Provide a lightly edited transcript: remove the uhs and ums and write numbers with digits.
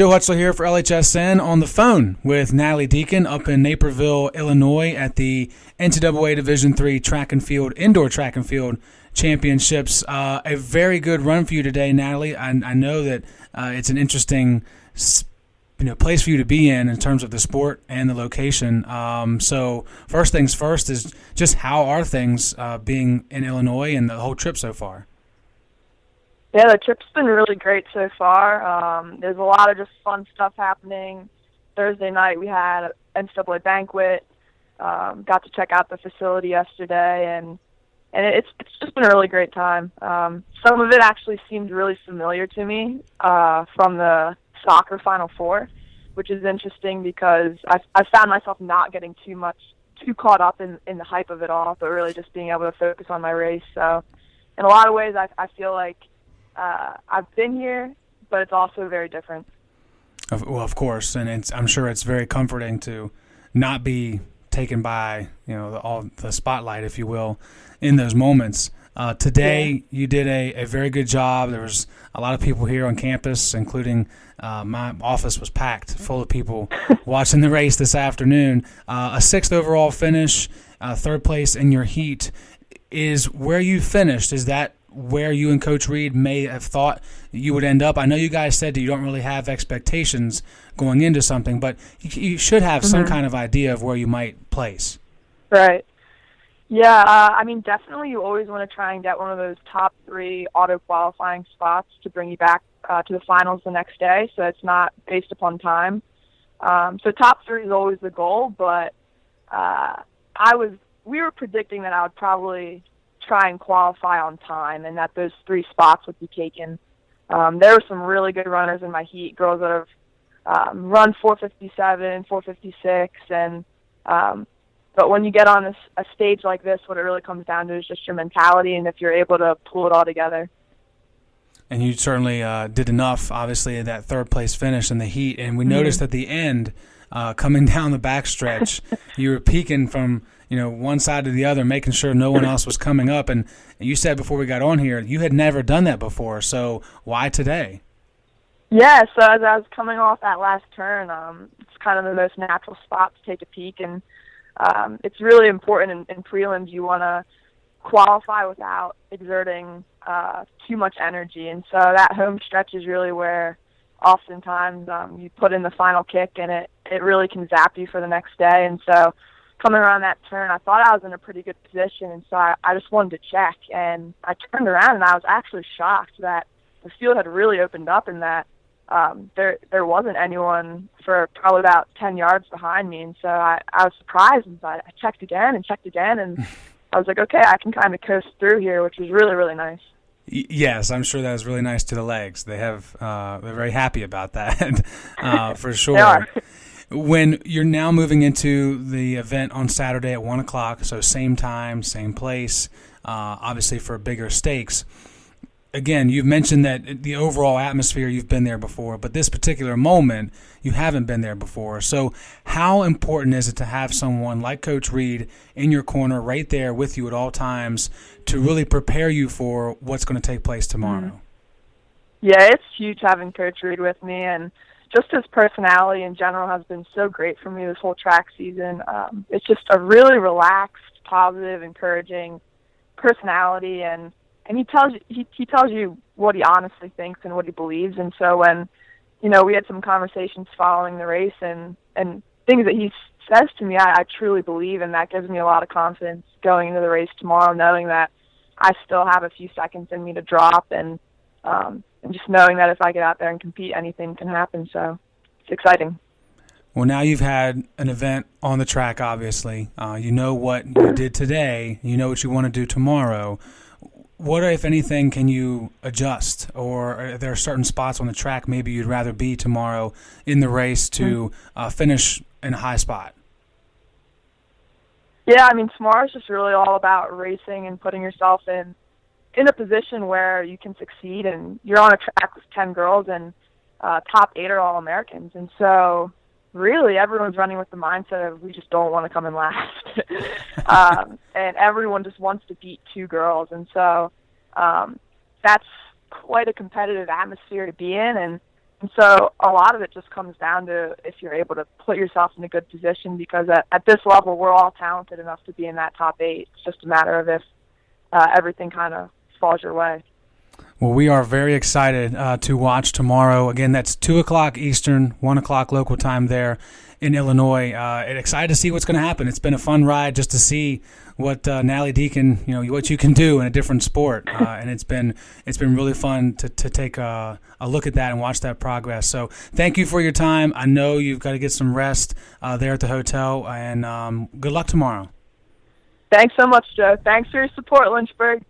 Joe Hutzler here for LHSN on the phone with Natalie Deacon up in Naperville, Illinois at the NCAA Division III Indoor Track and Field Championships. A very good run for you today, Natalie. I know that it's an interesting place for you to be in terms of the sport and the location. So first things first is just how are things being in Illinois and the whole trip so far? Yeah, the trip's been really great so far. There's a lot of just fun stuff happening. Thursday night we had an NCAA banquet. Got to check out the facility yesterday, and it's just been a really great time. Some of it actually seemed really familiar to me from the soccer Final Four, which is interesting because I found myself not getting too caught up in the hype of it all, but really just being able to focus on my race. So in a lot of ways, I feel like I've been here, but it's also very different. Well, of course, and I'm sure it's very comforting to not be taken by all the spotlight, if you will, in those moments. Today, you did a very good job. There was a lot of people here on campus, including my office was packed full of people watching the race this afternoon. A 6th overall finish, 3rd place in your heat. Is where you finished, is that where you and Coach Reed may have thought you would end up? I know you guys said that you don't really have expectations going into something, but you should have some kind of idea of where you might place. Right. Yeah, definitely you always want to try and get one of those top 3 auto-qualifying spots to bring you back to the finals the next day, so it's not based upon time. So top 3 is always the goal, but we were predicting that I would probably try and qualify on time and that those 3 spots would be taken. There were some really good runners in my heat, girls that have run 4:57, 4:56, and but when you get on a stage like this, what it really comes down to is just your mentality and if you're able to pull it all together. And you certainly did enough, obviously, in that 3rd place finish in the heat. And we noticed at the end, coming down the backstretch, you were peeking from one side to the other, making sure no one else was coming up. And you said before we got on here, you had never done that before. So why today? Yeah, so as I was coming off that last turn, it's kind of the most natural spot to take a peek. And it's really important in prelims. You want to qualify without exerting too much energy. And so that home stretch is really where oftentimes you put in the final kick and it really can zap you for the next day. And so coming around that turn, I thought I was in a pretty good position, and so I just wanted to check. And I turned around, and I was actually shocked that the field had really opened up and that there wasn't anyone for probably about 10 yards behind me. And so I was surprised, and so I checked again, and I was like, okay, I can kind of coast through here, which was really, really nice. Yes, I'm sure that was really nice to the legs. They're very happy about that, for sure. They are. When you're now moving into the event on Saturday at 1 o'clock, so same time, same place, obviously for bigger stakes. Again, you've mentioned that the overall atmosphere, you've been there before, but this particular moment, you haven't been there before. So how important is it to have someone like Coach Reed in your corner right there with you at all times to really prepare you for what's going to take place tomorrow? Yeah, it's huge having Coach Reed with me, and just his personality in general has been so great for me this whole track season. It's just a really relaxed, positive, encouraging personality, and he tells you what he honestly thinks and what he believes. And so when we had some conversations following the race and things that he says to me, I truly believe, and that gives me a lot of confidence going into the race tomorrow, knowing that I still have a few seconds in me to drop, and just knowing that if I get out there and compete, anything can happen. So it's exciting. Well, now you've had an event on the track, obviously. You know what you did today. You know what you want to do tomorrow. What, if anything, can you adjust? Or are there certain spots on the track maybe you'd rather be tomorrow in the race to finish in a high spot? Yeah, tomorrow's just really all about racing and putting yourself in a position where you can succeed, and you're on a track with 10 girls, and top 8 are all Americans. And so really everyone's running with the mindset of we just don't want to come in last. And everyone just wants to beat 2 girls. And so that's quite a competitive atmosphere to be in. And And so a lot of it just comes down to if you're able to put yourself in a good position, because at this level, we're all talented enough to be in that top 8. It's just a matter of if everything kind of falls your way. Well, we are very excited to watch tomorrow. Again, that's 2 o'clock Eastern, 1 o'clock local time there in Illinois. And excited to see what's going to happen. It's been a fun ride just to see what Natalie Deacon, what you can do in a different sport. And it's been really fun to take a look at that and watch that progress. So thank you for your time. I know you've got to get some rest there at the hotel, and good luck tomorrow. Thanks so much, Joe. Thanks for your support, Lynchburg.